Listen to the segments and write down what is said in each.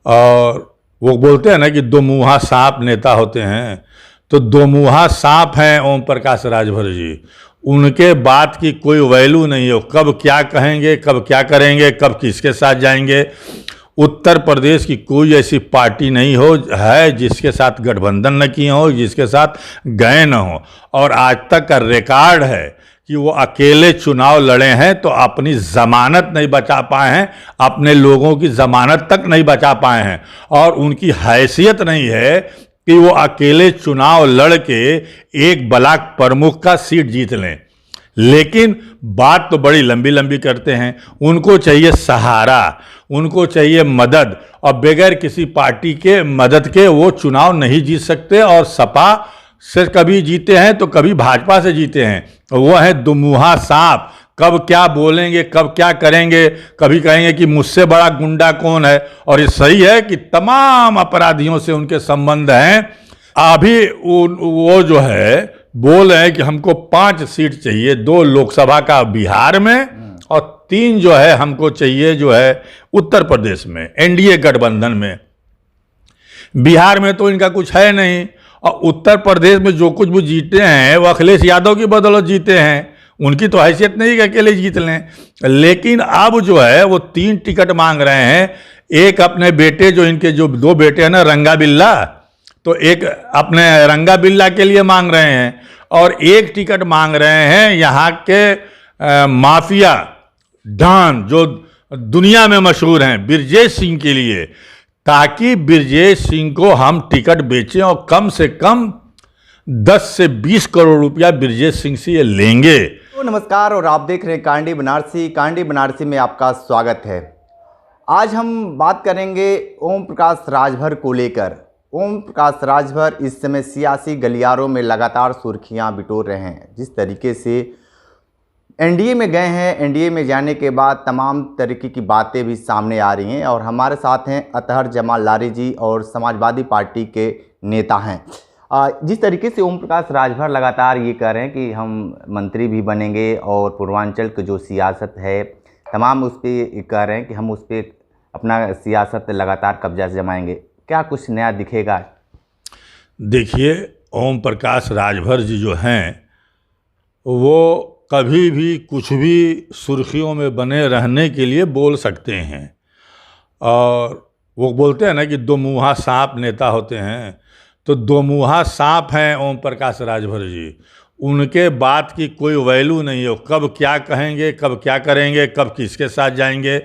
और वो बोलते हैं ना कि दो मुँहा सांप नेता होते हैं, तो दो मुँहा सांप हैं ओम प्रकाश राजभर जी। उनके बात की कोई वैल्यू नहीं है, कब क्या कहेंगे, कब क्या करेंगे, कब किसके साथ जाएंगे। उत्तर प्रदेश की कोई ऐसी पार्टी नहीं हो है जिसके साथ गठबंधन न किए हो, जिसके साथ गए न हो। और आज तक का रिकॉर्ड है कि वो अकेले चुनाव लड़े हैं तो अपनी ज़मानत नहीं बचा पाए हैं, अपने लोगों की ज़मानत तक नहीं बचा पाए हैं। और उनकी हैसियत नहीं है कि वो अकेले चुनाव लड़ के एक ब्लॉक प्रमुख का सीट जीत लें। लेकिन बात तो बड़ी लंबी लंबी करते हैं। उनको चाहिए सहारा, उनको चाहिए मदद, और बगैर किसी पार्टी के मदद के वो चुनाव नहीं जीत सकते। और सपा से कभी जीते हैं तो कभी भाजपा से जीते हैं। वो है दुमुहा सांप, कब क्या बोलेंगे, कब क्या करेंगे। कभी कहेंगे कि मुझसे बड़ा गुंडा कौन है, और ये सही है कि तमाम अपराधियों से उनके संबंध हैं। अभी वो जो है बोल रहे हैं कि हमको 5 सीट चाहिए, 2 लोकसभा का बिहार में और 3 जो है हमको चाहिए जो है उत्तर प्रदेश में, एनडीए गठबंधन में। बिहार में तो इनका कुछ है नहीं, और उत्तर प्रदेश में जो कुछ भी जीते हैं वो अखिलेश यादव की बदौलत जीते हैं। उनकी तो हैसियत नहीं कि अकेले जीत लें। लेकिन अब जो है वो 3 टिकट मांग रहे हैं। एक अपने बेटे, जो इनके जो 2 बेटे हैं ना, रंगा बिल्ला, तो एक अपने रंगा बिल्ला के लिए मांग रहे हैं, और एक टिकट मांग रहे हैं यहाँ के माफिया डॉन जो दुनिया में मशहूर हैं, ब्रजेश सिंह के लिए, ताकि ब्रजेश सिंह को हम टिकट बेचें और कम से कम 10 से 20 करोड़ रुपया ब्रजेश सिंह से ये लेंगे। तो नमस्कार, और आप देख रहे हैं कांडी बनारसी। कांडी बनारसी में आपका स्वागत है। आज हम बात करेंगे ओम प्रकाश राजभर को लेकर। ओम प्रकाश राजभर इस समय सियासी गलियारों में लगातार सुर्खियां बिटोर रहे हैं। जिस तरीके से एनडीए में गए हैं, एनडीए में जाने के बाद तमाम तरीके की बातें भी सामने आ रही हैं। और हमारे साथ हैं अतहर जमाल लारी जी, और समाजवादी पार्टी के नेता हैं। जिस तरीके से ओम प्रकाश राजभर लगातार ये कह रहे हैं कि हम मंत्री भी बनेंगे, और पूर्वांचल की जो सियासत है तमाम उस पर कह रहे हैं कि हम उस पर अपना सियासत लगातार कब्जा जमाएंगे, क्या कुछ नया दिखेगा? देखिए, ओम प्रकाश राजभर जी जो हैं वो कभी भी कुछ भी सुर्खियों में बने रहने के लिए बोल सकते हैं। और वो बोलते हैं ना कि दो मुँहा सांप नेता होते हैं, तो दो मुँहा सांप हैं ओम प्रकाश राजभर जी। उनके बात की कोई वैल्यू नहीं है, कब क्या कहेंगे, कब क्या करेंगे, कब किसके साथ जाएंगे।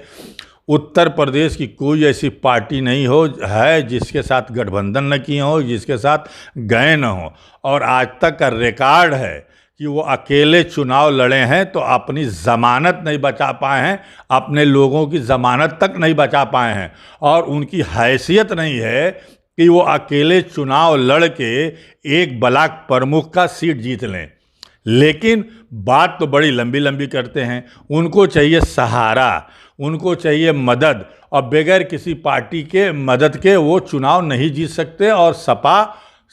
उत्तर प्रदेश की कोई ऐसी पार्टी नहीं हो है जिसके साथ गठबंधन न किए हो, जिसके साथ गए न हो। और आज तक का रिकॉर्ड है कि वो अकेले चुनाव लड़े हैं तो अपनी ज़मानत नहीं बचा पाए हैं, अपने लोगों की ज़मानत तक नहीं बचा पाए हैं। और उनकी हैसियत नहीं है कि वो अकेले चुनाव लड़ के एक ब्लॉक प्रमुख का सीट जीत लें। लेकिन बात तो बड़ी लंबी लंबी करते हैं। उनको चाहिए सहारा, उनको चाहिए मदद, और बगैर किसी पार्टी के मदद के वो चुनाव नहीं जीत सकते। और सपा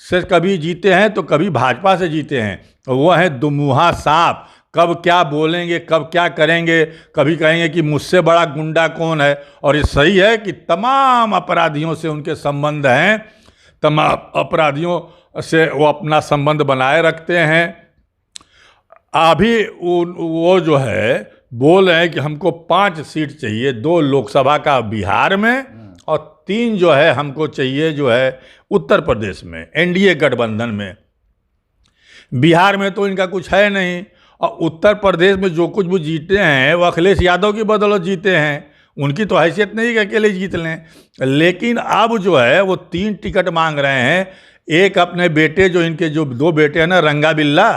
से कभी जीते हैं तो कभी भाजपा से जीते हैं। वो है दुमुहा सांप, कब क्या बोलेंगे, कब क्या करेंगे। कभी कहेंगे कि मुझसे बड़ा गुंडा कौन है, और ये सही है कि तमाम अपराधियों से उनके संबंध हैं। तमाम अपराधियों से वो अपना संबंध बनाए रखते हैं। अभी वो जो है बोल रहे हैं कि हमको 5 सीट चाहिए, 2 लोकसभा का बिहार में और 3 जो है हमको चाहिए जो है उत्तर प्रदेश में, एनडीए गठबंधन में। बिहार में तो इनका कुछ है नहीं, और उत्तर प्रदेश में जो कुछ भी जीते हैं वो अखिलेश यादव की बदौलत जीते हैं। उनकी तो हैसियत नहीं कि अकेले जीत लें। लेकिन अब जो है वो 3 टिकट मांग रहे हैं। एक अपने बेटे, जो इनके जो 2 बेटे हैं ना, रंगा बिल्ला,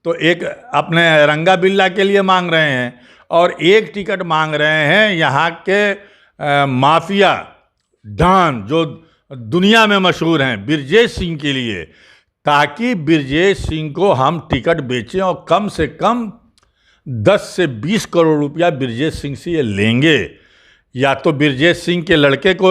तो एक अपने रंगा बिल्ला के लिए मांग रहे हैं, और एक टिकट मांग रहे हैं यहाँ के माफिया डॉन जो दुनिया में मशहूर हैं, ब्रजेश सिंह के लिए, ताकि ब्रजेश सिंह को हम टिकट बेचें और कम से कम 10 से 20 करोड़ रुपया ब्रजेश सिंह से ये लेंगे। या तो ब्रजेश सिंह के लड़के को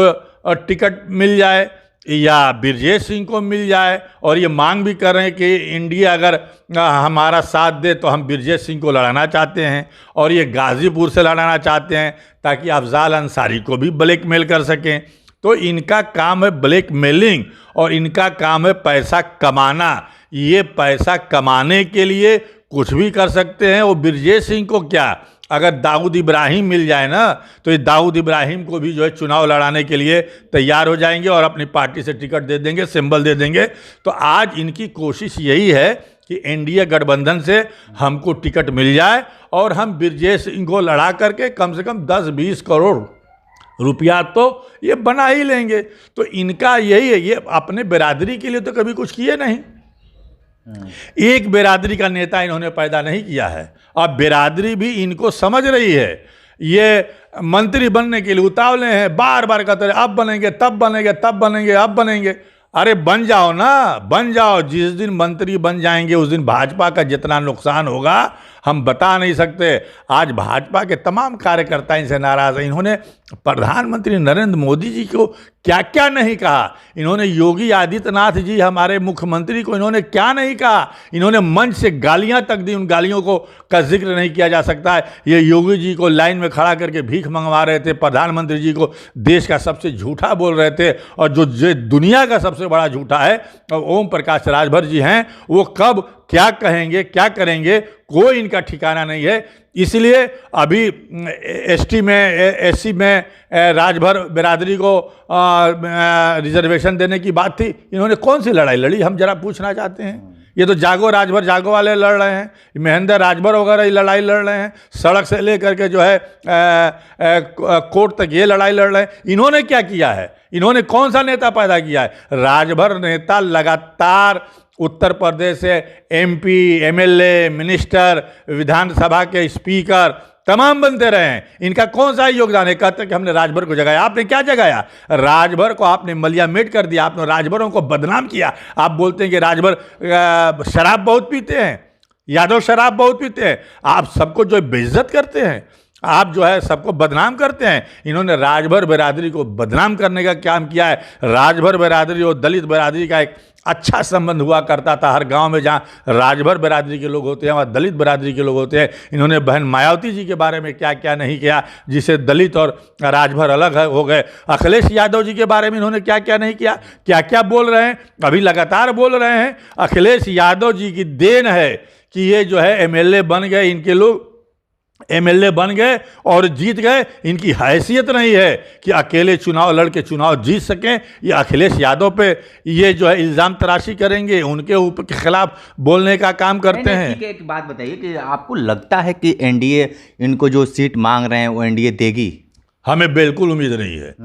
टिकट मिल जाए या ब्रजेश सिंह को मिल जाए। और ये मांग भी कर रहे हैं कि इंडिया अगर हमारा साथ दे तो हम ब्रजेश सिंह को लड़ाना चाहते हैं, और ये गाज़ीपुर से लड़ाना चाहते हैं ताकि अफजाल अंसारी को भी ब्लैकमेल कर सकें। तो इनका काम है ब्लैकमेलिंग और इनका काम है पैसा कमाना। ये पैसा कमाने के लिए कुछ भी कर सकते हैं। वो ब्रजेश सिंह को क्या, अगर दाऊद इब्राहिम मिल जाए ना तो ये दाऊद इब्राहिम को भी जो है चुनाव लड़ाने के लिए तैयार हो जाएंगे और अपनी पार्टी से टिकट दे देंगे, सिंबल दे देंगे। तो आज इनकी कोशिश यही है कि एनडीए गठबंधन से हमको टिकट मिल जाए और हम ब्रजेश सिंह को लड़ा करके कम से कम 10-20 करोड़ रुपया तो ये बना ही लेंगे। तो इनका यही है, ये अपने बिरादरी के लिए तो कभी कुछ किए नहीं। एक बिरादरी का नेता इन्होंने पैदा नहीं किया है। अब बिरादरी भी इनको समझ रही है। ये मंत्री बनने के लिए उतावले हैं, बार बार कहते हैं अब बनेंगे, तब बनेंगे, तब बनेंगे, अब बनेंगे। अरे बन जाओ ना, बन जाओ। जिस दिन मंत्री बन जाएंगे उस दिन भाजपा का जितना नुकसान होगा हम बता नहीं सकते। आज भाजपा के तमाम कार्यकर्ता इनसे नाराज हैं। इन्होंने प्रधानमंत्री नरेंद्र मोदी जी को क्या क्या नहीं कहा। इन्होंने योगी आदित्यनाथ जी हमारे मुख्यमंत्री को इन्होंने क्या नहीं कहा। इन्होंने मंच से गालियां तक दी, उन गालियों को का जिक्र नहीं किया जा सकता है। ये योगी जी को लाइन में खड़ा करके भीख मंगवा रहे थे, प्रधानमंत्री जी को देश का सबसे झूठा बोल रहे थे। और जो दुनिया का सबसे बड़ा झूठा है ओम प्रकाश राजभर जी हैं, वो कब क्या कहेंगे, क्या करेंगे, कोई इनका ठिकाना नहीं है। इसलिए अभी एसटी में, एससी में राजभर बिरादरी को रिजर्वेशन देने की बात थी। इन्होंने कौन सी लड़ाई लड़ी, हम जरा पूछना चाहते हैं। ये तो जागो राजभर जागो वाले लड़ रहे हैं, महेंद्र राजभर वगैरह ये लड़ाई लड़ रहे हैं। सड़क से लेकर के जो है कोर्ट तक ये लड़ाई लड़ रहे हैं। इन्होंने क्या किया है, इन्होंने कौन सा नेता पैदा किया है। राजभर नेता लगातार उत्तर प्रदेश से एमपी, एमएलए, मिनिस्टर, विधानसभा के स्पीकर तमाम बनते रहे हैं। इनका कौन सा योगदान है। कहते हैं कि हमने राजभर को जगाया। आपने क्या जगाया, राजभर को आपने मलियामेट कर दिया, आपने राजभरों को बदनाम किया। आप बोलते हैं कि राजभर शराब बहुत पीते हैं, यादव शराब बहुत पीते हैं। आप सबको जो बेइज्जत करते हैं, आप जो है सबको बदनाम करते हैं। इन्होंने राजभर बिरादरी को बदनाम करने का काम किया है। राजभर बिरादरी और दलित बिरादरी का एक अच्छा संबंध हुआ करता था। हर गांव में जहां राजभर बिरादरी के लोग होते हैं वहाँ दलित बिरादरी के लोग होते हैं। इन्होंने बहन मायावती जी के बारे में क्या क्या नहीं किया, जिसे दलित और राजभर अलग हो गए। अखिलेश यादव जी के बारे में इन्होंने क्या क्या नहीं किया, क्या क्या बोल रहे हैं, अभी लगातार बोल रहे हैं। अखिलेश यादव जी की देन है कि ये जो है एमएलए बन गए, इनके लोग एमएलए बन गए और जीत गए। इनकी हैसियत नहीं है कि अकेले चुनाव लड़ के चुनाव जीत सकें। ये अखिलेश यादव पे ये जो है इल्ज़ाम तराशी करेंगे, उनके ऊपर के खिलाफ बोलने का काम करते हैं। ठीक है, एक बात बताइए कि आपको लगता है कि एनडीए इनको जो सीट मांग रहे हैं वो एनडीए देगी? हमें बिल्कुल उम्मीद नहीं है।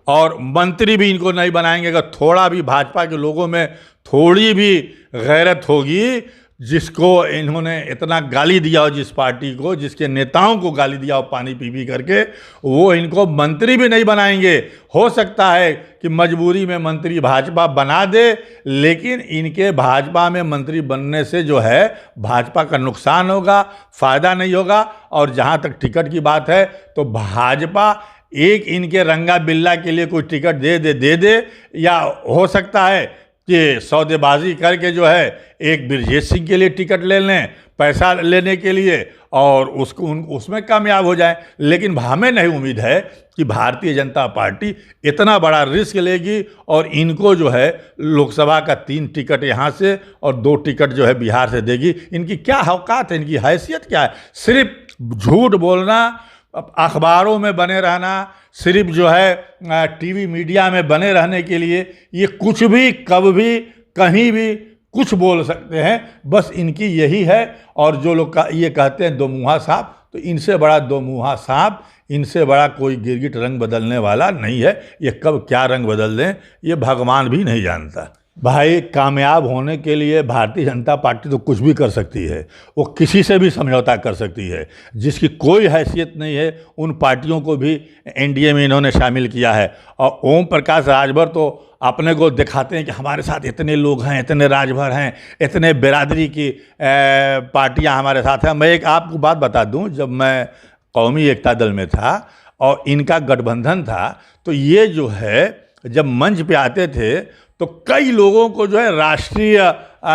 और मंत्री भी इनको नहीं बनाएंगे अगर थोड़ा भी भाजपा के लोगों में थोड़ी भी गैरत होगी। जिसको इन्होंने इतना गाली दिया हो, जिस पार्टी को, जिसके नेताओं को गाली दिया हो पानी पी पी करके, वो इनको मंत्री भी नहीं बनाएंगे। हो सकता है कि मजबूरी में मंत्री भाजपा बना दे, लेकिन इनके भाजपा में मंत्री बनने से जो है भाजपा का नुकसान होगा, फ़ायदा नहीं होगा। और जहाँ तक टिकट की बात है तो भाजपा एक इनके रंगा बिल्ला के लिए कोई टिकट दे दे या हो सकता है कि सौदेबाजी करके जो है एक ब्रजेश सिंह के लिए टिकट ले लें पैसा लेने के लिए और उसको उसमें कामयाब हो जाए। लेकिन हमें नहीं उम्मीद है कि भारतीय जनता पार्टी इतना बड़ा रिस्क लेगी और इनको जो है लोकसभा का 3 टिकट यहाँ से और 2 टिकट जो है बिहार से देगी। इनकी क्या औकात है, इनकी हैसियत क्या है। सिर्फ झूठ बोलना, अखबारों में बने रहना, सिर्फ जो है टीवी मीडिया में बने रहने के लिए ये कुछ भी कब भी कहीं भी कुछ बोल सकते हैं। बस इनकी यही है। और जो लोग ये कहते हैं दो मुँहा सांप, तो इनसे बड़ा दो मुँहा सांप, इनसे बड़ा कोई गिरगिट रंग बदलने वाला नहीं है। ये कब क्या रंग बदल दें ये भगवान भी नहीं जानता। भाई कामयाब होने के लिए भारतीय जनता पार्टी तो कुछ भी कर सकती है, वो किसी से भी समझौता कर सकती है। जिसकी कोई हैसियत नहीं है उन पार्टियों को भी एनडीए में इन्होंने शामिल किया है। और ओम प्रकाश राजभर तो अपने को दिखाते हैं कि हमारे साथ इतने लोग हैं, इतने राजभर हैं, इतने बिरादरी की पार्टियां हमारे साथ हैं। मैं एक आपको बात बता दूं, जब मैं कौमी एकता दल में था और इनका गठबंधन था, तो ये जो है जब मंच पे आते थे तो कई लोगों को जो है राष्ट्रीय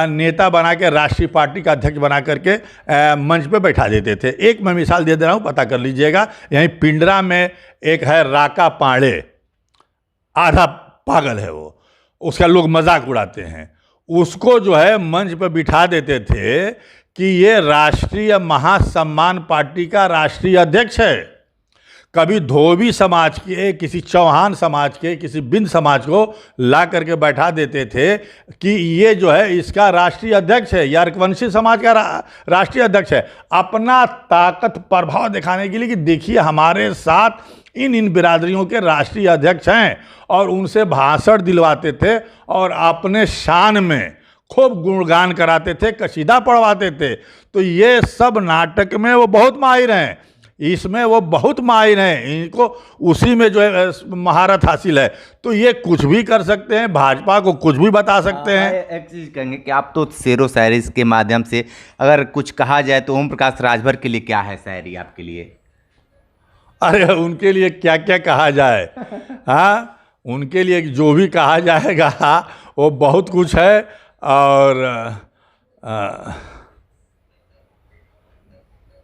नेता बना के, राष्ट्रीय पार्टी का अध्यक्ष बना करके मंच पे बैठा देते थे। एक मैं मिसाल दे रहा हूँ, पता कर लीजिएगा। यहीं पिंडरा में एक है राका पांडे, आधा पागल है वो, उसका लोग मजाक उड़ाते हैं। उसको जो है मंच पर बिठा देते थे कि ये राष्ट्रीय महासम्मान पार्टी का राष्ट्रीय अध्यक्ष है। कभी धोबी समाज के, किसी चौहान समाज के, किसी बिंद समाज को ला करके बैठा देते थे कि ये जो है इसका राष्ट्रीय अध्यक्ष है, या रघुवंशी समाज का राष्ट्रीय अध्यक्ष है, अपना ताकत प्रभाव दिखाने के लिए कि देखिए हमारे साथ इन बिरादरियों के राष्ट्रीय अध्यक्ष हैं, और उनसे भाषण दिलवाते थे और अपने शान में खूब गुणगान कराते थे, कसीदा पढ़वाते थे। तो ये सब नाटक में वो बहुत माहिर हैं, इसमें वो बहुत माहिर हैं, इनको उसी में जो है महारत हासिल है। तो ये कुछ भी कर सकते हैं, भाजपा को कुछ भी बता सकते हैं। एक चीज़ कहेंगे कि आप तो शेरो शायरी के माध्यम से अगर कुछ कहा जाए तो ओम प्रकाश राजभर के लिए क्या है शायरी आपके लिए? अरे उनके लिए क्या क्या कहा जाए, हाँ, उनके लिए जो भी कहा जाएगा वो बहुत कुछ है। और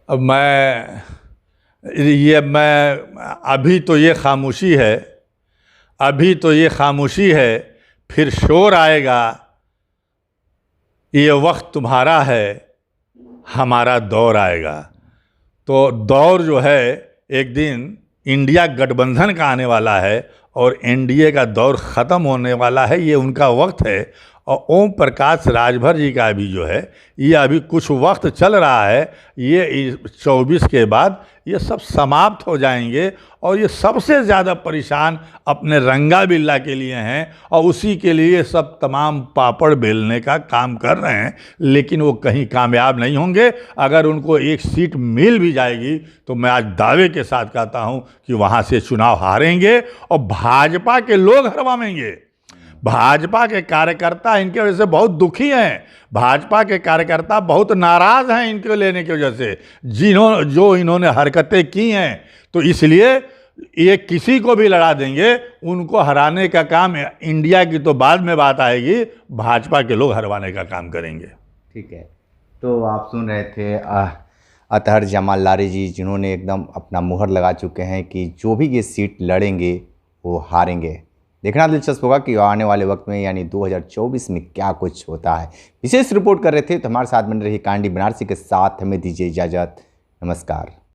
अब मैं अभी तो ये खामोशी है, अभी तो ये खामोशी है, फिर शोर आएगा। ये वक्त तुम्हारा है, हमारा दौर आएगा। तो दौर जो है एक दिन इंडिया गठबंधन का आने वाला है और एनडीए का दौर ख़त्म होने वाला है, ये उनका वक्त है। और ओम प्रकाश राजभर जी का भी जो है ये अभी कुछ वक्त चल रहा है, ये 24 के बाद ये सब समाप्त हो जाएंगे। और ये सबसे ज़्यादा परेशान अपने रंगा बिल्ला के लिए हैं, और उसी के लिए सब तमाम पापड़ बेलने का काम कर रहे हैं, लेकिन वो कहीं कामयाब नहीं होंगे। अगर उनको एक सीट मिल भी जाएगी तो मैं आज दावे के साथ कहता हूँ कि वहाँ से चुनाव हारेंगे और भाजपा के लोग हरवाएंगे। भाजपा के कार्यकर्ता इनके वजह से बहुत दुखी हैं, भाजपा के कार्यकर्ता बहुत नाराज़ हैं इनको लेने की वजह से, जो इन्होंने हरकतें की हैं। तो इसलिए ये किसी को भी लड़ा देंगे, उनको हराने का काम, इंडिया की तो बाद में बात आएगी, भाजपा के लोग हरवाने का काम करेंगे। ठीक है, तो आप सुन रहे थे अतहर जमाल लारी जी, जिन्होंने एकदम अपना मुहर लगा चुके हैं कि जो भी ये सीट लड़ेंगे वो हारेंगे। देखना दिलचस्प होगा कि आने वाले वक्त में यानी 2024 में क्या कुछ होता है। विशेष रिपोर्ट कर रहे थे तो हमारे साथ बन रही कांडी बनारसी के साथ हमें दीजिए इजाज़त। नमस्कार।